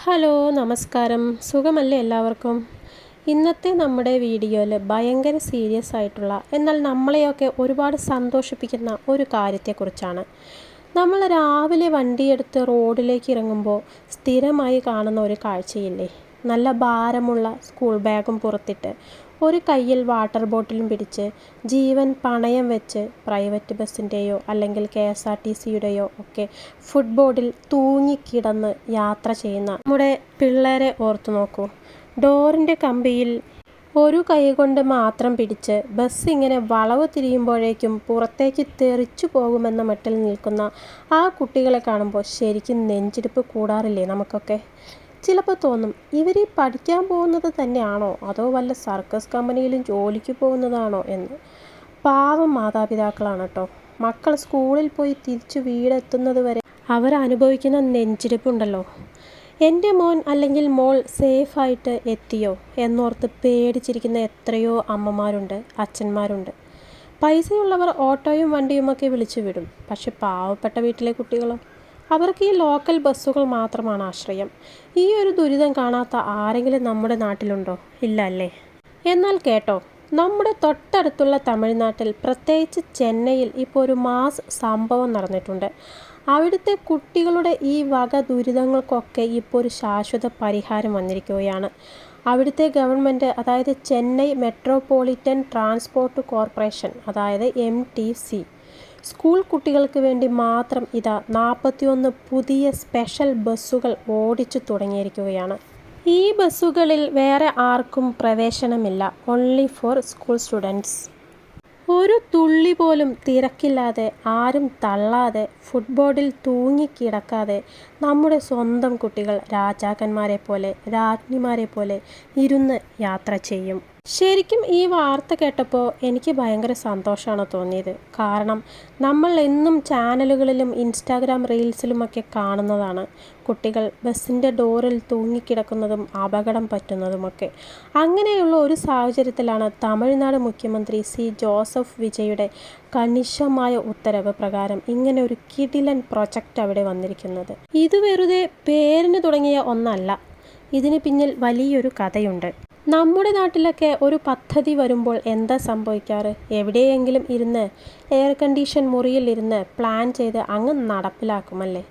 Hello നമസ്കാരം. സുഖമല്ലേ എല്ലാവർക്കും? ഇന്നത്തെ നമ്മുടെ വീഡിയോയിൽ ഭയങ്കര സീരിയസ് ആയിട്ടുള്ള എന്നാൽ നമ്മളെയൊക്കെ ഒരുപാട് സന്തോഷിപ്പിക്കുന്ന ഒരു കാര്യത്തെക്കുറിച്ചാണ്. നമ്മൾ രാവിലെ വണ്ടിയെടുത്ത് റോഡിലേക്ക് ഇറങ്ങുമ്പോൾ സ്ഥിരമായി കാണുന്ന ഒരു കാഴ്ചയില്ലേ? നല്ല ഭാരമുള്ള സ്കൂൾ ബാഗും പുറത്തിട്ട് ഒരു കയ്യിൽ വാട്ടർ ബോട്ടിലും പിടിച്ച് ജീവൻ പണയം വെച്ച് പ്രൈവറ്റ് ബസ്സിൻ്റെയോ അല്ലെങ്കിൽ KSRTCയുടെയോ ഒക്കെ ഫുട്ബോർഡിൽ തൂങ്ങിക്കിടന്ന് യാത്ര ചെയ്യുന്ന നമ്മുടെ പിള്ളേരെ ഓർത്തു നോക്കൂ. ഡോറിൻ്റെ കമ്പിയിൽ ഒരു കൈ കൊണ്ട് മാത്രം പിടിച്ച് ബസ് ഇങ്ങനെ വളവ് തിരിയുമ്പോഴേക്കും പുറത്തേക്ക് തെറിച്ചു പോകുമെന്ന മട്ടിൽ നിൽക്കുന്ന ആ കുട്ടികളെ കാണുമ്പോൾ ശരിക്കും നെഞ്ചിടിപ്പ് കൂടാറില്ലേ നമുക്കൊക്കെ? ചിലപ്പോൾ തോന്നും, ഇവർ ഈ പഠിക്കാൻ പോകുന്നത് തന്നെയാണോ അതോ വല്ല സർക്കസ് കമ്പനിയിലും ജോലിക്ക് പോകുന്നതാണോ എന്ന്. പാവം മാതാപിതാക്കളാണ് കേട്ടോ. മക്കൾ സ്കൂളിൽ പോയി തിരിച്ചു വീടെത്തുന്നത് വരെ അവർ അനുഭവിക്കുന്ന നെഞ്ചിടിപ്പുണ്ടല്ലോ. എൻ്റെ മോൻ അല്ലെങ്കിൽ മോൾ സേഫായിട്ട് എത്തിയോ എന്നോർത്ത് പേടിച്ചിരിക്കുന്ന എത്രയോ അമ്മമാരുണ്ട്, അച്ഛന്മാരുണ്ട്. പൈസയുള്ളവർ ഓട്ടോയും വണ്ടിയുമൊക്കെ വിളിച്ചു വിടും. പക്ഷെ പാവപ്പെട്ട വീട്ടിലെ കുട്ടികളോ? അവർക്ക് ഈ ലോക്കൽ ബസ്സുകൾ മാത്രമാണ് ആശ്രയം. ഈ ഒരു ദുരിതം കാണാത്ത ആരെങ്കിലും നമ്മുടെ നാട്ടിലുണ്ടോ? ഇല്ല അല്ലേ? എന്നാൽ കേട്ടോ, നമ്മുടെ തൊട്ടടുത്തുള്ള തമിഴ്നാട്ടിൽ, പ്രത്യേകിച്ച് ചെന്നൈയിൽ ഇപ്പോൾ ഒരു മാസ് സംഭവം നടന്നിട്ടുണ്ട്. അവിടുത്തെ കുട്ടികളുടെ ഈ വക ദുരിതങ്ങൾക്കൊക്കെ ഇപ്പോൾ ഒരു ശാശ്വത പരിഹാരം വന്നിരിക്കുകയാണ്. അവിടുത്തെ ഗവൺമെൻറ്, അതായത് ചെന്നൈ മെട്രോപൊളിറ്റൻ ട്രാൻസ്പോർട്ട് കോർപ്പറേഷൻ, അതായത് MTC, സ്കൂൾ കുട്ടികൾക്ക് വേണ്ടി മാത്രം 41 പുതിയ സ്പെഷ്യൽ ബസ്സുകൾ ഓടിച്ചു തുടങ്ങിയിരിക്കുകയാണ്. ഈ ബസ്സുകളിൽ വേറെ ആർക്കും പ്രവേശനമില്ല. Only for school students. ഒരു തുള്ളി പോലും തിരക്കില്ലാതെ, ആരും തള്ളാതെ, ഫുട്ബോർഡിൽ തൂങ്ങിക്കിടക്കാതെ നമ്മുടെ സ്വന്തം കുട്ടികൾ രാജാക്കന്മാരെ പോലെ, രാജ്ഞിമാരെ പോലെ ഇരുന്ന് യാത്ര ചെയ്യും. ശരിക്കും ഈ വാർത്ത കേട്ടപ്പോൾ എനിക്ക് ഭയങ്കര സന്തോഷമാണ് തോന്നിയത്. കാരണം നമ്മൾ എന്നും ചാനലുകളിലും ഇൻസ്റ്റാഗ്രാം റീൽസിലുമൊക്കെ കാണുന്നതാണ് കുട്ടികൾ ബസ്സിൻ്റെ ഡോറിൽ തൂങ്ങിക്കിടക്കുന്നതും അപകടം പറ്റുന്നതുമൊക്കെ. അങ്ങനെയുള്ള ഒരു സാഹചര്യത്തിലാണ് തമിഴ്നാട് മുഖ്യമന്ത്രി ജോസഫ് വിജയുടെ കണിശമായ ഉത്തരവ് പ്രകാരം ഇങ്ങനെ ഒരു കിടിലൻ പ്രൊജക്റ്റ് അവിടെ വന്നിരിക്കുന്നത്. ഇത് വെറുതെ പേരിന് തുടങ്ങിയ ഒന്നല്ല. ഇതിന് പിന്നിൽ വലിയൊരു കഥയുണ്ട്. നമ്മുടെ നാട്ടിലൊക്കെ ഒരു പദ്ധതി വരുമ്പോൾ എന്താ സംഭവിക്കാറ്? എവിടെയെങ്കിലും ഇരുന്ന് എയർ കണ്ടീഷൻ മുറിയിലിരുന്ന് പ്ലാൻ ചെയ്ത് അങ്ങ് നടപ്പിലാക്കുമല്ലേ?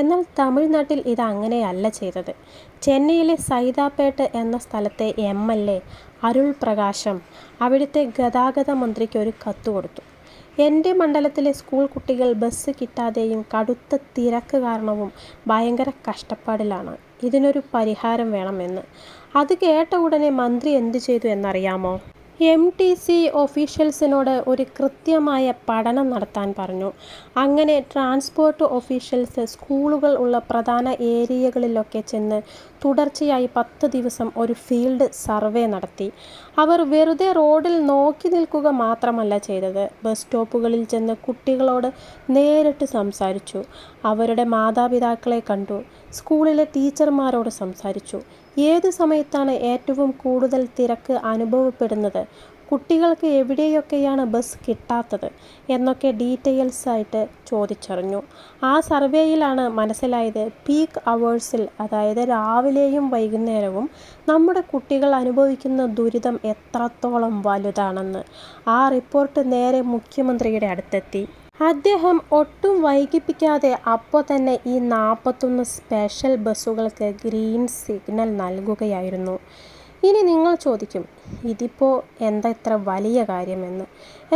എന്നാൽ തമിഴ്നാട്ടിൽ ഇത് അങ്ങനെയല്ല ചെയ്തത്. ചെന്നൈയിലെ സൈതാപ്പേട്ട് എന്ന സ്ഥലത്തെ MLA അരുൾ പ്രകാശം അവിടുത്തെ ഗതാഗത മന്ത്രിക്ക് ഒരു കത്ത് കൊടുത്തു. എൻ്റെ മണ്ഡലത്തിലെ സ്കൂൾ കുട്ടികൾ ബസ് കിട്ടാതെയും കടുത്ത തിരക്ക് കാരണവും ഭയങ്കര കഷ്ടപ്പാടിലാണ്. ഇതിനൊരു പരിഹാരം വേണമെന്ന്. അത് കേട്ട ഉടനെ മന്ത്രി എന്തു ചെയ്തു എന്നറിയാമോ? MTC ഓഫീഷ്യൽസിനോട് ഒരു കൃത്യമായ പഠനം നടത്താൻ പറഞ്ഞു. അങ്ങനെ ട്രാൻസ്പോർട്ട് ഓഫീഷ്യൽസ് സ്കൂളുകൾ ഉള്ള പ്രധാന ഏരിയകളിലൊക്കെ ചെന്ന് തുടർച്ചയായി 10 ദിവസം ഒരു ഫീൽഡ് സർവേ നടത്തി. അവർ വെറുതെ റോഡിൽ നോക്കി നിൽക്കുക മാത്രമല്ല ചെയ്തത്. ബസ് സ്റ്റോപ്പുകളിൽ ചെന്ന് കുട്ടികളോട് നേരിട്ട് സംസാരിച്ചു. അവരുടെ മാതാപിതാക്കളെ കണ്ടു. സ്കൂളിലെ ടീച്ചർമാരോട് സംസാരിച്ചു. ഏത് സമയത്താണ് ഏറ്റവും കൂടുതൽ തിരക്ക് അനുഭവപ്പെടുന്നത്, കുട്ടികൾക്ക് എവിടെയൊക്കെയാണ് ബസ് കിട്ടാത്തത് എന്നൊക്കെ ഡീറ്റെയിൽസ് ആയിട്ട് ചോദിച്ചറിഞ്ഞു. ആ സർവേയിലാണ് മനസ്സിലായത് പീക്ക് അവേഴ്സിൽ, അതായത് രാവിലെയും വൈകുന്നേരവും നമ്മുടെ കുട്ടികൾ അനുഭവിക്കുന്ന ദുരിതം എത്രത്തോളം വലുതാണെന്ന്. ആ റിപ്പോർട്ട് നേരെ മുഖ്യമന്ത്രിയുടെ അടുത്തെത്തി. അദ്ദേഹം ഒട്ടും വൈകിപ്പിക്കാതെ അപ്പോൾ തന്നെ ഈ 41 സ്പെഷ്യൽ ബസ്സുകൾക്ക് ഗ്രീൻ സിഗ്നൽ നൽകുകയായിരുന്നു. ഇനി നിങ്ങൾ ചോദിക്കും, ഇതിപ്പോൾ എന്താ ഇത്ര വലിയ കാര്യമെന്ന്.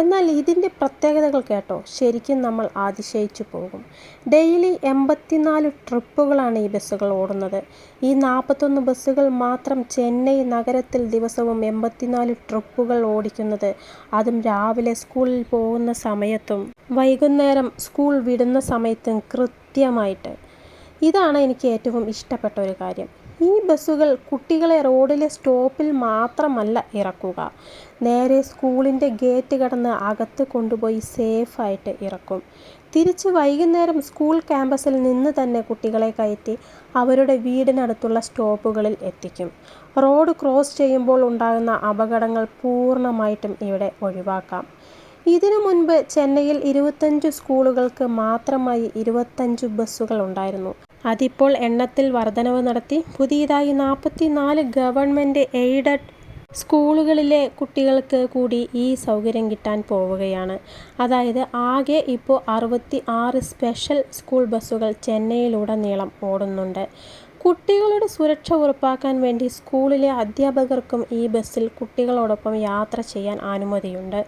എന്നാൽ ഇതിൻ്റെ പ്രത്യേകതകൾ കേട്ടോ, ശരിക്കും നമ്മൾ അതിശയിച്ചു പോകും. ഡെയിലി 84 ട്രിപ്പുകളാണ് ഈ ബസ്സുകൾ ഓടുന്നത്. ഈ 41 ബസ്സുകൾ മാത്രം ചെന്നൈ നഗരത്തിൽ ദിവസവും 84 ട്രിപ്പുകൾ ഓടിക്കുന്നത്, അതും രാവിലെ സ്കൂളിൽ പോകുന്ന സമയത്തും വൈകുന്നേരം സ്കൂൾ വിടുന്ന സമയത്തും കൃത്യമായിട്ട്. ഇതാണ് എനിക്ക് ഏറ്റവും ഇഷ്ടപ്പെട്ട ഒരു കാര്യം. ഈ ബസ്സുകൾ കുട്ടികളെ റോഡിലെ സ്റ്റോപ്പിൽ മാത്രമല്ല ഇറക്കുക, നേരെ സ്കൂളിൻ്റെ ഗേറ്റ് കടന്ന് അകത്ത് കൊണ്ടുപോയി സേഫായിട്ട് ഇറക്കും. തിരിച്ച് വൈകുന്നേരം സ്കൂൾ ക്യാമ്പസിൽ നിന്ന് തന്നെ കുട്ടികളെ കയറ്റി അവരുടെ വീടിനടുത്തുള്ള സ്റ്റോപ്പുകളിൽ എത്തിക്കും. റോഡ് ക്രോസ് ചെയ്യുമ്പോൾ ഉണ്ടാകുന്ന അപകടങ്ങൾ പൂർണ്ണമായിട്ടും ഇവിടെ ഒഴിവാക്കാം. ഇതിനു മുൻപ് ചെന്നൈയിൽ 25 സ്കൂളുകൾക്ക് മാത്രമായി 25 ബസ്സുകൾ ഉണ്ടായിരുന്നു. അതിപ്പോൾ എണ്ണത്തിൽ വർധനവ് നടത്തി പുതിയതായി 44 ഗവൺമെൻറ് എയ്ഡഡ് സ്കൂളുകളിലെ കുട്ടികൾക്ക് കൂടി ഈ സൗകര്യം കിട്ടാൻ പോവുകയാണ്. അതായത് ആകെ ഇപ്പോൾ 66 സ്പെഷ്യൽ സ്കൂൾ ബസ്സുകൾ ചെന്നൈയിലുടനീളം ഓടുന്നുണ്ട്. കുട്ടികളുടെ സുരക്ഷ ഉറപ്പാക്കാൻ വേണ്ടി സ്കൂളിലെ അധ്യാപകർക്കും ഈ ബസ്സിൽ കുട്ടികളോടൊപ്പം യാത്ര ചെയ്യാൻ അനുമതിയുണ്ട്.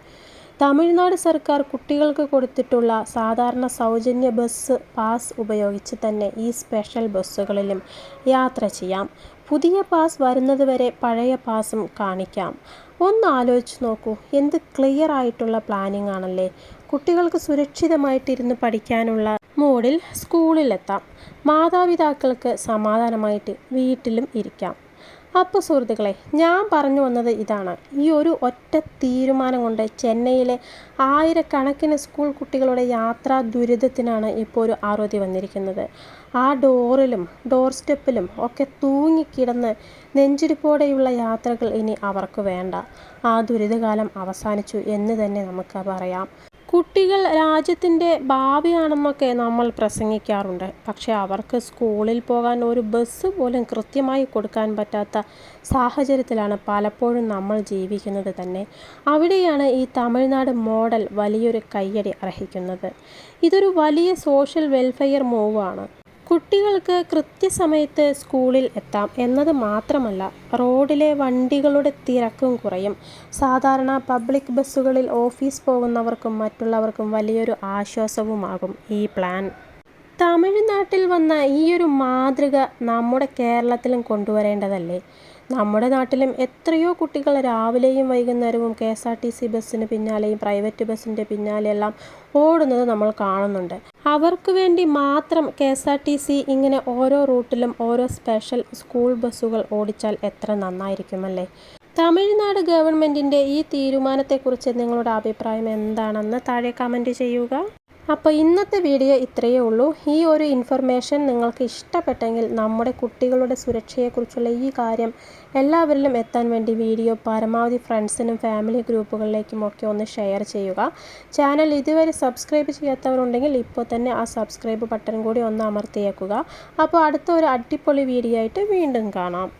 തമിഴ്നാട് സർക്കാർ കുട്ടികൾക്ക് കൊടുത്തിട്ടുള്ള സാധാരണ സൗജന്യ ബസ് പാസ് ഉപയോഗിച്ച് തന്നെ ഈ സ്പെഷ്യൽ ബസ്സുകളിലും യാത്ര ചെയ്യാം. പുതിയ പാസ് വരുന്നതുവരെ പഴയ പാസും കാണിക്കാം. ഒന്ന് ആലോചിച്ച് നോക്കൂ, എന്ത് ക്ലിയർ ആയിട്ടുള്ള പ്ലാനിംഗ് ആണല്ലേ. കുട്ടികൾക്ക് സുരക്ഷിതമായിട്ടിരുന്ന് പഠിക്കാനുള്ള മോഡിൽ സ്കൂളിലെത്താം. മാതാപിതാക്കൾക്ക് സമാധാനമായിട്ട് വീട്ടിലും ഇരിക്കാം. അപ്പോൾ സുഹൃത്തുക്കളെ, ഞാൻ പറഞ്ഞു വന്നത് ഇതാണ്. ഈ ഒരു ഒറ്റ തീരുമാനം കൊണ്ട് ചെന്നൈയിലെ ആയിരക്കണക്കിന് സ്കൂൾ കുട്ടികളുടെ യാത്രാ ദുരിതത്തിനാണ് ഇപ്പോൾ ഒരു അറുതി വന്നിരിക്കുന്നത്. ആ ഡോറിലും ഡോർ സ്റ്റെപ്പിലും ഒക്കെ തൂങ്ങിക്കിടന്ന് നെഞ്ചിടിപ്പോടെയുള്ള യാത്രകൾ ഇനി അവർക്ക് വേണ്ട. ആ ദുരിതകാലം അവസാനിച്ചു എന്ന് തന്നെ നമുക്ക് പറയാം. കുട്ടികൾ രാജ്യത്തിൻ്റെ ഭാവിയാണെന്നൊക്കെ നമ്മൾ പ്രസംഗിക്കാറുണ്ട്. പക്ഷേ അവർക്ക് സ്കൂളിൽ പോകാൻ ഒരു ബസ് പോലും കൃത്യമായി കൊടുക്കാൻ പറ്റാത്ത സാഹചര്യത്തിലാണ് പലപ്പോഴും നമ്മൾ ജീവിക്കുന്നത് തന്നെ. അവിടെയാണ് ഈ തമിഴ്നാട് മോഡൽ വലിയൊരു കയ്യടി അർഹിക്കുന്നത്. ഇതൊരു വലിയ സോഷ്യൽ വെൽഫെയർ മൂവാണ്. കുട്ടികൾക്ക് കൃത്യസമയത്ത് സ്കൂളിൽ എത്താം എന്നത് മാത്രമല്ല, റോഡിലെ വണ്ടികളുടെ തിരക്കും കുറയും. സാധാരണ പബ്ലിക് ബസ്സുകളിൽ ഓഫീസ് പോകുന്നവർക്കും മറ്റുള്ളവർക്കും വലിയൊരു ആശ്വാസവുമാകും ഈ പ്ലാൻ. തമിഴ്നാട്ടിൽ വന്ന ഈയൊരു മാതൃക നമ്മുടെ കേരളത്തിലും കൊണ്ടുവരേണ്ടതല്ലേ. നമ്മുടെ നാട്ടിലും എത്രയോ കുട്ടികൾ രാവിലെയും വൈകുന്നേരവും KSRTC ബസ്സിന് പിന്നാലെയും പ്രൈവറ്റ് ബസ്സിൻ്റെ പിന്നാലെയെല്ലാം ഓടുന്നത് നമ്മൾ കാണുന്നുണ്ട്. അവർക്ക് വേണ്ടി മാത്രം KSRTC ഇങ്ങനെ ഓരോ റൂട്ടിലും ഓരോ സ്പെഷ്യൽ സ്കൂൾ ബസ്സുകൾ ഓടിച്ചാൽ എത്ര നന്നായിരിക്കുമല്ലേ. തമിഴ്നാട് ഗവൺമെൻറ്റിൻ്റെ ഈ തീരുമാനത്തെക്കുറിച്ച് നിങ്ങളുടെ അഭിപ്രായം എന്താണെന്ന് താഴെ കമൻറ്റ് ചെയ്യുക. അപ്പോൾ ഇന്നത്തെ വീഡിയോ ഇത്രയേ ഉള്ളൂ. ഈ ഒരു ഇൻഫർമേഷൻ നിങ്ങൾക്ക് ഇഷ്ടപ്പെട്ടെങ്കിൽ നമ്മുടെ കുട്ടികളുടെ സുരക്ഷയെക്കുറിച്ചുള്ള ഈ കാര്യം എല്ലാവരിലും എത്താൻ വേണ്ടി വീഡിയോ പരമാവധി ഫ്രണ്ട്സിനും ഫാമിലി ഗ്രൂപ്പുകളിലേക്കും ഒക്കെ ഒന്ന് ഷെയർ ചെയ്യുക. ചാനൽ ഇതുവരെ സബ്സ്ക്രൈബ് ചെയ്യാത്തവരുണ്ടെങ്കിൽ ഇപ്പോൾ തന്നെ ആ സബ്സ്ക്രൈബ് ബട്ടൺ കൂടി ഒന്ന് അമർത്തിയേക്കുക. അപ്പോൾ അടുത്ത ഒരു അടിപൊളി വീഡിയോ ആയിട്ട് വീണ്ടും കാണാം.